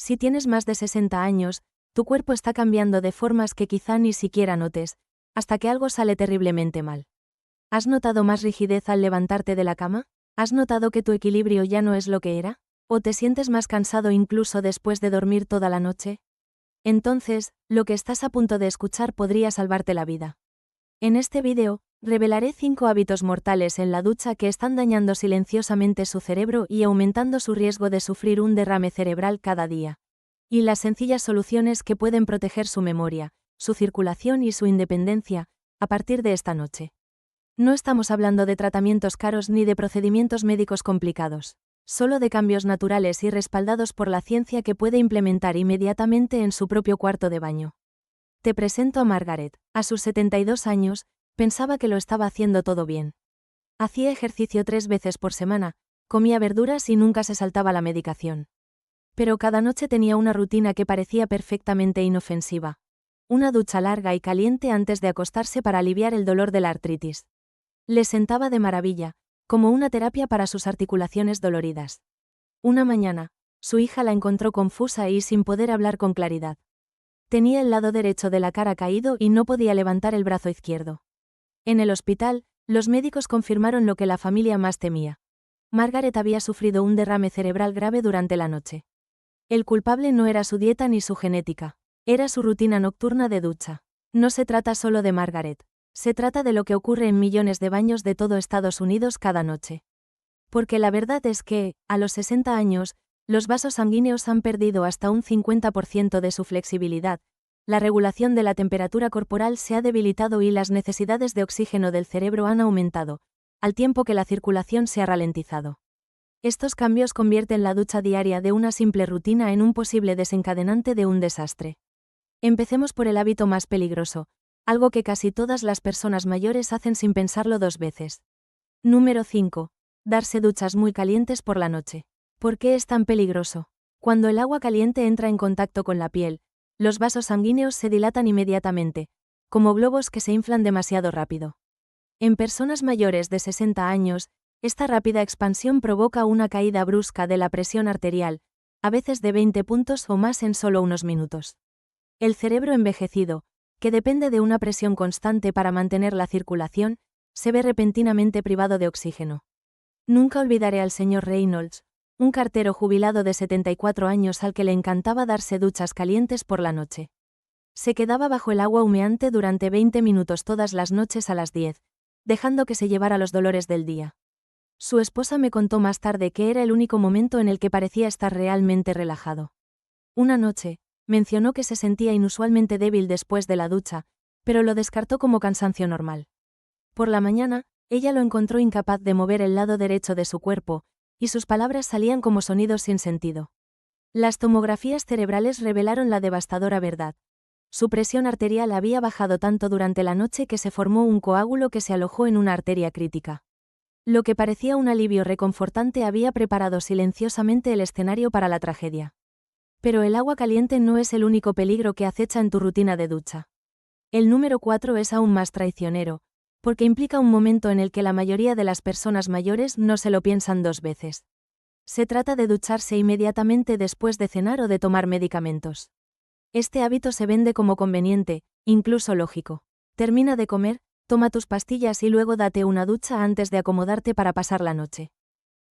Si tienes más de 60 años, tu cuerpo está cambiando de formas que quizá ni siquiera notes, hasta que algo sale terriblemente mal. ¿Has notado más rigidez al levantarte de la cama? ¿Has notado que tu equilibrio ya no es lo que era? ¿O te sientes más cansado incluso después de dormir toda la noche? Entonces, lo que estás a punto de escuchar podría salvarte la vida. En este vídeo, revelaré 5 hábitos mortales en la ducha que están dañando silenciosamente su cerebro y aumentando su riesgo de sufrir un derrame cerebral cada día. Y las sencillas soluciones que pueden proteger su memoria, su circulación y su independencia, a partir de esta noche. No estamos hablando de tratamientos caros ni de procedimientos médicos complicados, solo de cambios naturales y respaldados por la ciencia que puede implementar inmediatamente en su propio cuarto de baño. Te presento a Margaret. A sus 72 años, pensaba que lo estaba haciendo todo bien. Hacía ejercicio 3 veces por semana, comía verduras y nunca se saltaba la medicación. Pero cada noche tenía una rutina que parecía perfectamente inofensiva. Una ducha larga y caliente antes de acostarse para aliviar el dolor de la artritis. Le sentaba de maravilla, como una terapia para sus articulaciones doloridas. Una mañana, su hija la encontró confusa y sin poder hablar con claridad. Tenía el lado derecho de la cara caído y no podía levantar el brazo izquierdo. En el hospital, los médicos confirmaron lo que la familia más temía. Margaret había sufrido un derrame cerebral grave durante la noche. El culpable no era su dieta ni su genética, era su rutina nocturna de ducha. No se trata solo de Margaret, se trata de lo que ocurre en millones de baños de todo Estados Unidos cada noche. Porque la verdad es que, a los 60 años, los vasos sanguíneos han perdido hasta un 50% de su flexibilidad, la regulación de la temperatura corporal se ha debilitado y las necesidades de oxígeno del cerebro han aumentado, al tiempo que la circulación se ha ralentizado. Estos cambios convierten la ducha diaria de una simple rutina en un posible desencadenante de un desastre. Empecemos por el hábito más peligroso, algo que casi todas las personas mayores hacen sin pensarlo 2 veces. Número 5. Darse duchas muy calientes por la noche. ¿Por qué es tan peligroso? Cuando el agua caliente entra en contacto con la piel, los vasos sanguíneos se dilatan inmediatamente, como globos que se inflan demasiado rápido. En personas mayores de 60 años, esta rápida expansión provoca una caída brusca de la presión arterial, a veces de 20 puntos o más en solo unos minutos. El cerebro envejecido, que depende de una presión constante para mantener la circulación, se ve repentinamente privado de oxígeno. Nunca olvidaré al señor Reynolds, un cartero jubilado de 74 años al que le encantaba darse duchas calientes por la noche. Se quedaba bajo el agua humeante durante 20 minutos todas las noches a las 10, dejando que se llevara los dolores del día. Su esposa me contó más tarde que era el único momento en el que parecía estar realmente relajado. Una noche, mencionó que se sentía inusualmente débil después de la ducha, pero lo descartó como cansancio normal. Por la mañana, ella lo encontró incapaz de mover el lado derecho de su cuerpo, y sus palabras salían como sonidos sin sentido. Las tomografías cerebrales revelaron la devastadora verdad. Su presión arterial había bajado tanto durante la noche que se formó un coágulo que se alojó en una arteria crítica. Lo que parecía un alivio reconfortante había preparado silenciosamente el escenario para la tragedia. Pero el agua caliente no es el único peligro que acecha en tu rutina de ducha. El número 4 es aún más traicionero, porque implica un momento en el que la mayoría de las personas mayores no se lo piensan 2 veces. Se trata de ducharse inmediatamente después de cenar o de tomar medicamentos. Este hábito se vende como conveniente, incluso lógico. Termina de comer, toma tus pastillas y luego date una ducha antes de acomodarte para pasar la noche.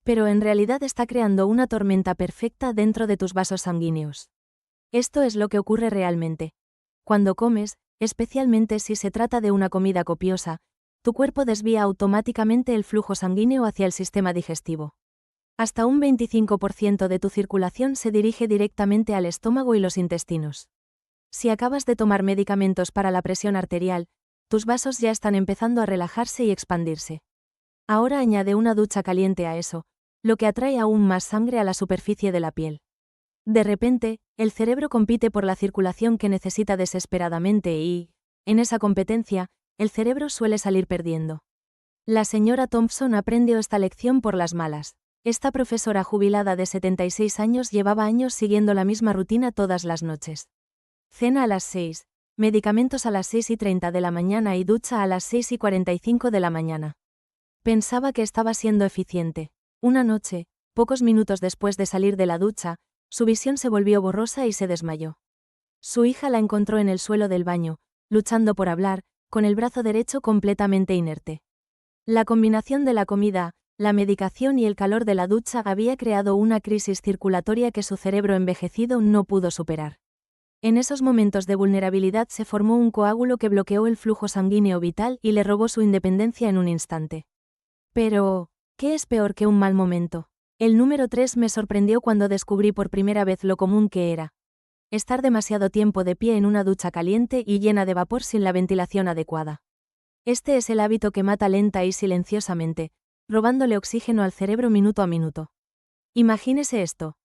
Pero en realidad está creando una tormenta perfecta dentro de tus vasos sanguíneos. Esto es lo que ocurre realmente. Cuando comes, especialmente si se trata de una comida copiosa, tu cuerpo desvía automáticamente el flujo sanguíneo hacia el sistema digestivo. Hasta un 25% de tu circulación se dirige directamente al estómago y los intestinos. Si acabas de tomar medicamentos para la presión arterial, tus vasos ya están empezando a relajarse y expandirse. Ahora añade una ducha caliente a eso, lo que atrae aún más sangre a la superficie de la piel. De repente, el cerebro compite por la circulación que necesita desesperadamente y, en esa competencia, el cerebro suele salir perdiendo. La señora Thompson aprendió esta lección por las malas. Esta profesora jubilada de 76 años llevaba años siguiendo la misma rutina todas las noches. Cena a las 6, medicamentos a las 6:30 de la mañana y ducha a las 6:45 de la mañana. Pensaba que estaba siendo eficiente. Una noche, pocos minutos después de salir de la ducha, Su visión se volvió borrosa y se desmayó. Su hija la encontró en el suelo del baño, luchando por hablar, con el brazo derecho completamente inerte. La combinación de la comida, la medicación y el calor de la ducha había creado una crisis circulatoria que su cerebro envejecido no pudo superar. En esos momentos de vulnerabilidad se formó un coágulo que bloqueó el flujo sanguíneo vital y le robó su independencia en un instante. Pero, ¿qué es peor que un mal momento? El número 3 me sorprendió cuando descubrí por primera vez lo común que era. Estar demasiado tiempo de pie en una ducha caliente y llena de vapor sin la ventilación adecuada. Este es el hábito que mata lenta y silenciosamente, robándole oxígeno al cerebro minuto a minuto. Imagínese esto.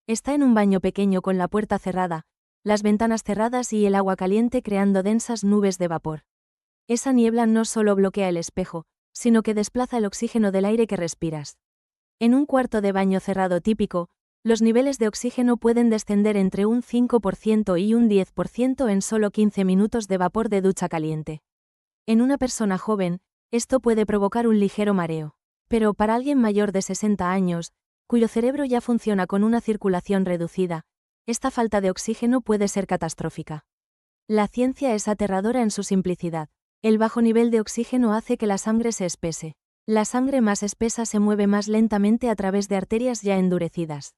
Está en un baño pequeño con la puerta cerrada, las ventanas cerradas y el agua caliente creando densas nubes de vapor. Esa niebla no solo bloquea el espejo, sino que desplaza el oxígeno del aire que respiras. En un cuarto de baño cerrado típico, los niveles de oxígeno pueden descender entre un 5% y un 10% en solo 15 minutos de vapor de ducha caliente. En una persona joven, esto puede provocar un ligero mareo. Pero para alguien mayor de 60 años, cuyo cerebro ya funciona con una circulación reducida, esta falta de oxígeno puede ser catastrófica. La ciencia es aterradora en su simplicidad. El bajo nivel de oxígeno hace que la sangre se espese. La sangre más espesa se mueve más lentamente a través de arterias ya endurecidas.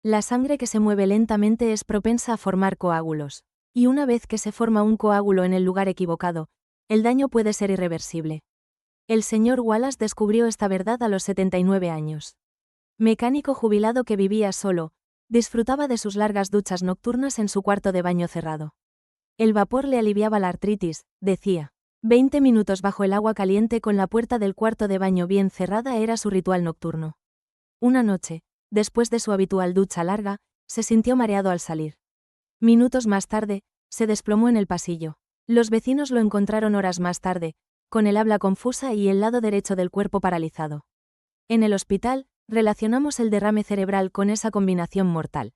La sangre que se mueve lentamente es propensa a formar coágulos. Y una vez que se forma un coágulo en el lugar equivocado, el daño puede ser irreversible. El señor Wallace descubrió esta verdad a los 79 años. Mecánico jubilado que vivía solo, disfrutaba de sus largas duchas nocturnas en su cuarto de baño cerrado. El vapor le aliviaba la artritis, decía. 20 minutos bajo el agua caliente con la puerta del cuarto de baño bien cerrada era su ritual nocturno. Una noche, después de su habitual ducha larga, se sintió mareado al salir. Minutos más tarde, se desplomó en el pasillo. Los vecinos lo encontraron horas más tarde, con el habla confusa y el lado derecho del cuerpo paralizado. En el hospital, relacionamos el derrame cerebral con esa combinación mortal.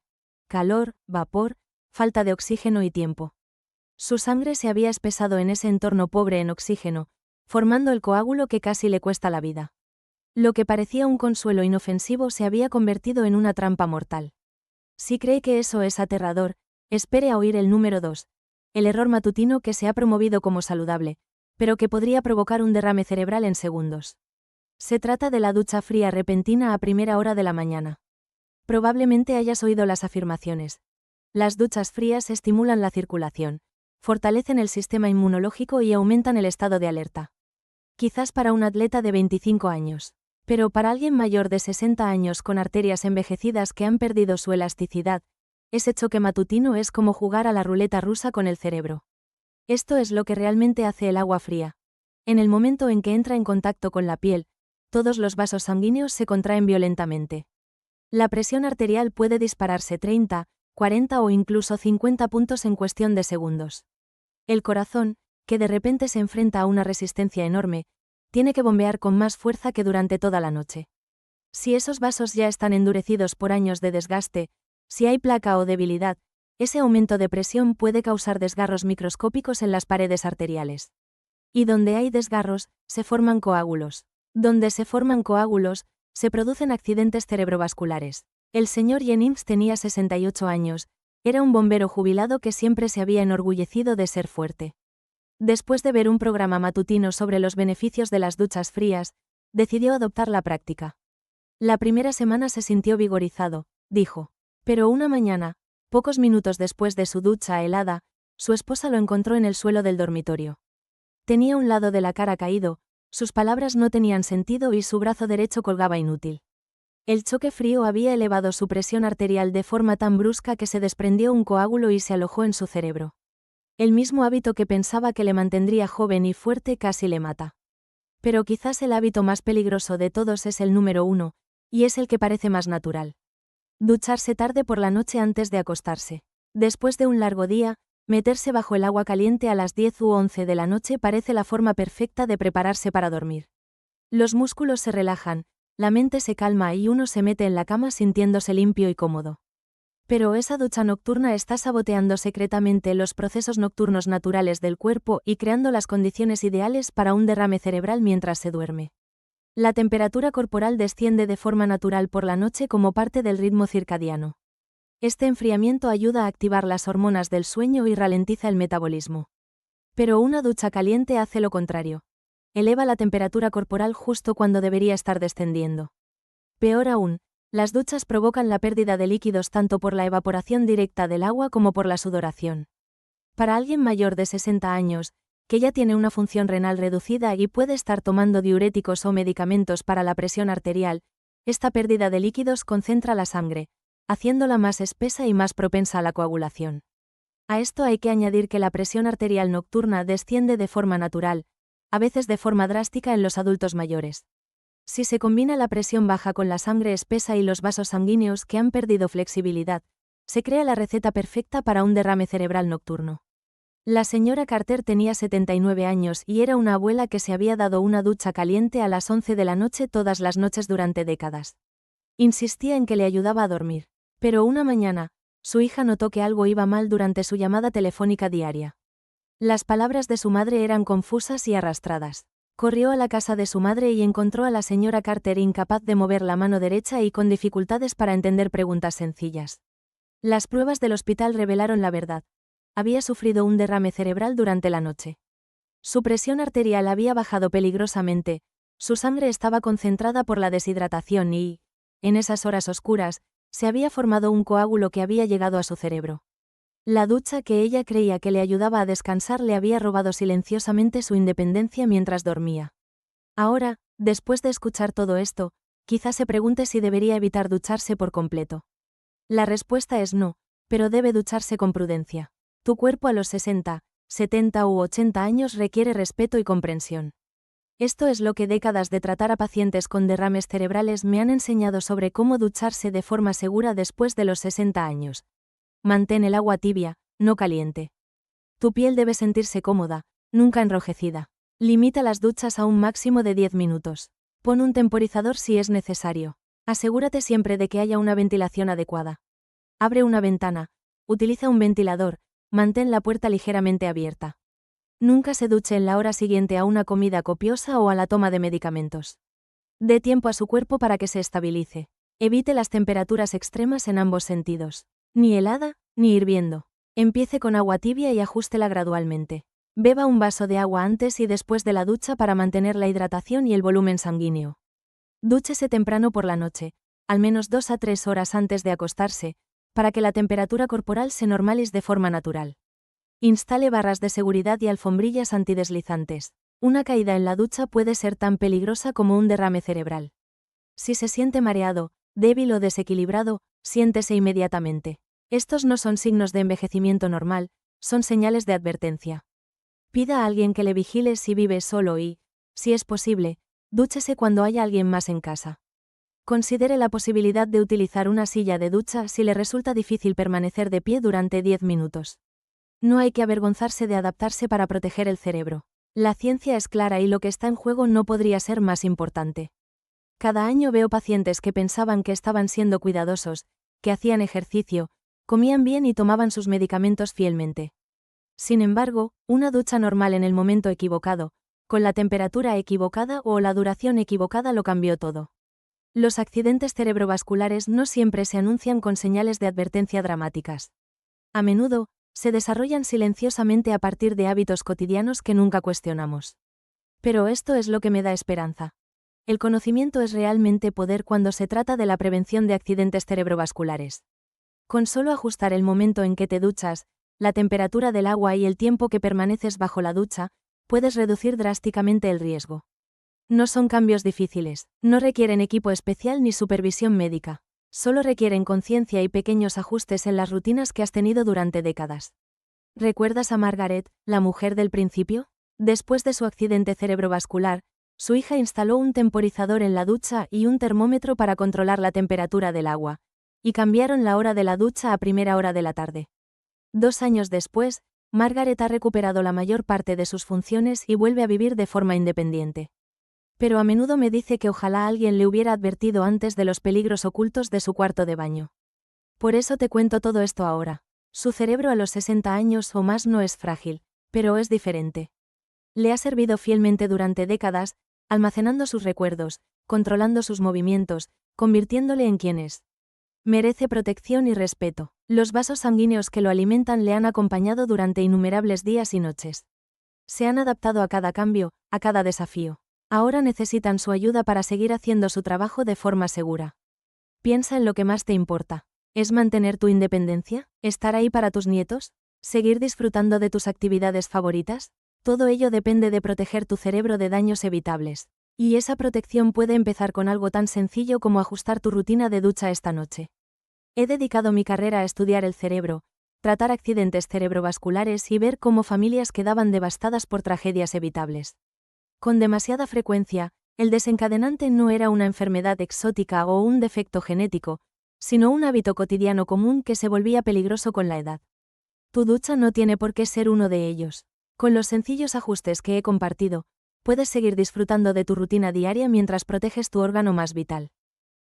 Calor, vapor, falta de oxígeno y tiempo. Su sangre se había espesado en ese entorno pobre en oxígeno, formando el coágulo que casi le cuesta la vida. Lo que parecía un consuelo inofensivo se había convertido en una trampa mortal. Si cree que eso es aterrador, espere a oír el número 2, el error matutino que se ha promovido como saludable, pero que podría provocar un derrame cerebral en segundos. Se trata de la ducha fría repentina a primera hora de la mañana. Probablemente hayas oído las afirmaciones. Las duchas frías estimulan la circulación, fortalecen el sistema inmunológico y aumentan el estado de alerta. Quizás para un atleta de 25 años. Pero para alguien mayor de 60 años con arterias envejecidas que han perdido su elasticidad, ese choque matutino es como jugar a la ruleta rusa con el cerebro. Esto es lo que realmente hace el agua fría. En el momento en que entra en contacto con la piel, todos los vasos sanguíneos se contraen violentamente. La presión arterial puede dispararse 30, 40 o incluso 50 puntos en cuestión de segundos. El corazón, que de repente se enfrenta a una resistencia enorme, tiene que bombear con más fuerza que durante toda la noche. Si esos vasos ya están endurecidos por años de desgaste, si hay placa o debilidad, ese aumento de presión puede causar desgarros microscópicos en las paredes arteriales. Y donde hay desgarros, se forman coágulos. Donde se forman coágulos, se producen accidentes cerebrovasculares. El señor Jennings tenía 68 años, era un bombero jubilado que siempre se había enorgullecido de ser fuerte. Después de ver un programa matutino sobre los beneficios de las duchas frías, decidió adoptar la práctica. La primera semana se sintió vigorizado, dijo. Pero una mañana, pocos minutos después de su ducha helada, su esposa lo encontró en el suelo del dormitorio. Tenía un lado de la cara caído, sus palabras no tenían sentido y su brazo derecho colgaba inútil. El choque frío había elevado su presión arterial de forma tan brusca que se desprendió un coágulo y se alojó en su cerebro. El mismo hábito que pensaba que le mantendría joven y fuerte casi le mata. Pero quizás el hábito más peligroso de todos es el número 1, y es el que parece más natural. Ducharse tarde por la noche antes de acostarse. Después de un largo día, meterse bajo el agua caliente a las 10 u 11 de la noche parece la forma perfecta de prepararse para dormir. Los músculos se relajan, la mente se calma y uno se mete en la cama sintiéndose limpio y cómodo. Pero esa ducha nocturna está saboteando secretamente los procesos nocturnos naturales del cuerpo y creando las condiciones ideales para un derrame cerebral mientras se duerme. La temperatura corporal desciende de forma natural por la noche como parte del ritmo circadiano. Este enfriamiento ayuda a activar las hormonas del sueño y ralentiza el metabolismo. Pero una ducha caliente hace lo contrario. Eleva la temperatura corporal justo cuando debería estar descendiendo. Peor aún, las duchas provocan la pérdida de líquidos tanto por la evaporación directa del agua como por la sudoración. Para alguien mayor de 60 años, que ya tiene una función renal reducida y puede estar tomando diuréticos o medicamentos para la presión arterial, esta pérdida de líquidos concentra la sangre, haciéndola más espesa y más propensa a la coagulación. A esto hay que añadir que la presión arterial nocturna desciende de forma natural, a veces de forma drástica en los adultos mayores. Si se combina la presión baja con la sangre espesa y los vasos sanguíneos que han perdido flexibilidad, se crea la receta perfecta para un derrame cerebral nocturno. La señora Carter tenía 79 años y era una abuela que se había dado una ducha caliente a las 11 de la noche todas las noches durante décadas. Insistía en que le ayudaba a dormir. Pero una mañana, su hija notó que algo iba mal durante su llamada telefónica diaria. Las palabras de su madre eran confusas y arrastradas. Corrió a la casa de su madre y encontró a la señora Carter incapaz de mover la mano derecha y con dificultades para entender preguntas sencillas. Las pruebas del hospital revelaron la verdad. Había sufrido un derrame cerebral durante la noche. Su presión arterial había bajado peligrosamente, su sangre estaba concentrada por la deshidratación y, en esas horas oscuras, se había formado un coágulo que había llegado a su cerebro. La ducha que ella creía que le ayudaba a descansar le había robado silenciosamente su independencia mientras dormía. Ahora, después de escuchar todo esto, quizás se pregunte si debería evitar ducharse por completo. La respuesta es no, pero debe ducharse con prudencia. Tu cuerpo a los 60, 70 u 80 años requiere respeto y comprensión. Esto es lo que décadas de tratar a pacientes con derrames cerebrales me han enseñado sobre cómo ducharse de forma segura después de los 60 años. Mantén el agua tibia, no caliente. Tu piel debe sentirse cómoda, nunca enrojecida. Limita las duchas a un máximo de 10 minutos. Pon un temporizador si es necesario. Asegúrate siempre de que haya una ventilación adecuada. Abre una ventana. Utiliza un ventilador. Mantén la puerta ligeramente abierta. Nunca se duche en la hora siguiente a una comida copiosa o a la toma de medicamentos. Dé tiempo a su cuerpo para que se estabilice. Evite las temperaturas extremas en ambos sentidos. Ni helada, ni hirviendo. Empiece con agua tibia y ajústela gradualmente. Beba un vaso de agua antes y después de la ducha para mantener la hidratación y el volumen sanguíneo. Dúchese temprano por la noche, al menos 2 a 3 horas antes de acostarse, para que la temperatura corporal se normalice de forma natural. Instale barras de seguridad y alfombrillas antideslizantes. Una caída en la ducha puede ser tan peligrosa como un derrame cerebral. Si se siente mareado, débil o desequilibrado, siéntese inmediatamente. Estos no son signos de envejecimiento normal, son señales de advertencia. Pida a alguien que le vigile si vive solo y, si es posible, dúchese cuando haya alguien más en casa. Considere la posibilidad de utilizar una silla de ducha si le resulta difícil permanecer de pie durante 10 minutos. No hay que avergonzarse de adaptarse para proteger el cerebro. La ciencia es clara y lo que está en juego no podría ser más importante. Cada año veo pacientes que pensaban que estaban siendo cuidadosos, que hacían ejercicio, comían bien y tomaban sus medicamentos fielmente. Sin embargo, una ducha normal en el momento equivocado, con la temperatura equivocada o la duración equivocada lo cambió todo. Los accidentes cerebrovasculares no siempre se anuncian con señales de advertencia dramáticas. A menudo, se desarrollan silenciosamente a partir de hábitos cotidianos que nunca cuestionamos. Pero esto es lo que me da esperanza. El conocimiento es realmente poder cuando se trata de la prevención de accidentes cerebrovasculares. Con solo ajustar el momento en que te duchas, la temperatura del agua y el tiempo que permaneces bajo la ducha, puedes reducir drásticamente el riesgo. No son cambios difíciles, no requieren equipo especial ni supervisión médica. Solo requieren conciencia y pequeños ajustes en las rutinas que has tenido durante décadas. ¿Recuerdas a Margaret, la mujer del principio? Después de su accidente cerebrovascular, su hija instaló un temporizador en la ducha y un termómetro para controlar la temperatura del agua, y cambiaron la hora de la ducha a primera hora de la tarde. 2 años después, Margaret ha recuperado la mayor parte de sus funciones y vuelve a vivir de forma independiente. Pero a menudo me dice que ojalá alguien le hubiera advertido antes de los peligros ocultos de su cuarto de baño. Por eso te cuento todo esto ahora. Su cerebro a los 60 años o más no es frágil, pero es diferente. Le ha servido fielmente durante décadas, almacenando sus recuerdos, controlando sus movimientos, convirtiéndole en quien es. Merece protección y respeto. Los vasos sanguíneos que lo alimentan le han acompañado durante innumerables días y noches. Se han adaptado a cada cambio, a cada desafío. Ahora necesitan su ayuda para seguir haciendo su trabajo de forma segura. Piensa en lo que más te importa. ¿Es mantener tu independencia? ¿Estar ahí para tus nietos? ¿Seguir disfrutando de tus actividades favoritas? Todo ello depende de proteger tu cerebro de daños evitables. Y esa protección puede empezar con algo tan sencillo como ajustar tu rutina de ducha esta noche. He dedicado mi carrera a estudiar el cerebro, tratar accidentes cerebrovasculares y ver cómo familias quedaban devastadas por tragedias evitables. Con demasiada frecuencia, el desencadenante no era una enfermedad exótica o un defecto genético, sino un hábito cotidiano común que se volvía peligroso con la edad. Tu ducha no tiene por qué ser uno de ellos. Con los sencillos ajustes que he compartido, puedes seguir disfrutando de tu rutina diaria mientras proteges tu órgano más vital.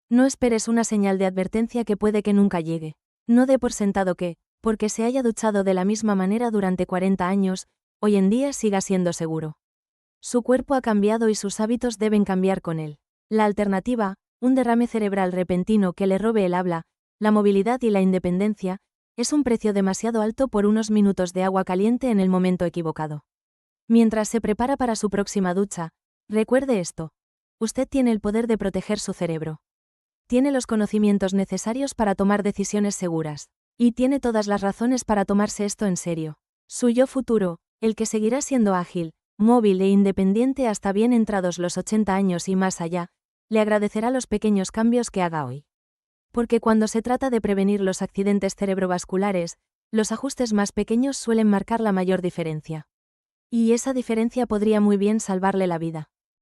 No esperes una señal de advertencia que puede que nunca llegue. No dé por sentado que, porque se haya duchado de la misma manera durante 40 años, hoy en día siga siendo seguro. Su cuerpo ha cambiado y sus hábitos deben cambiar con él. La alternativa, un derrame cerebral repentino que le robe el habla, la movilidad y la independencia, es un precio demasiado alto por unos minutos de agua caliente en el momento equivocado. Mientras se prepara para su próxima ducha, recuerde esto. Usted tiene el poder de proteger su cerebro. Tiene los conocimientos necesarios para tomar decisiones seguras. Y tiene todas las razones para tomarse esto en serio. Su yo futuro, el que seguirá siendo ágil, móvil e independiente hasta bien entrados los 80 años y más allá, le agradecerá los pequeños cambios que haga hoy. Porque cuando se trata de prevenir los accidentes cerebrovasculares, los ajustes más pequeños suelen marcar la mayor diferencia. Y esa diferencia podría muy bien salvarle la vida.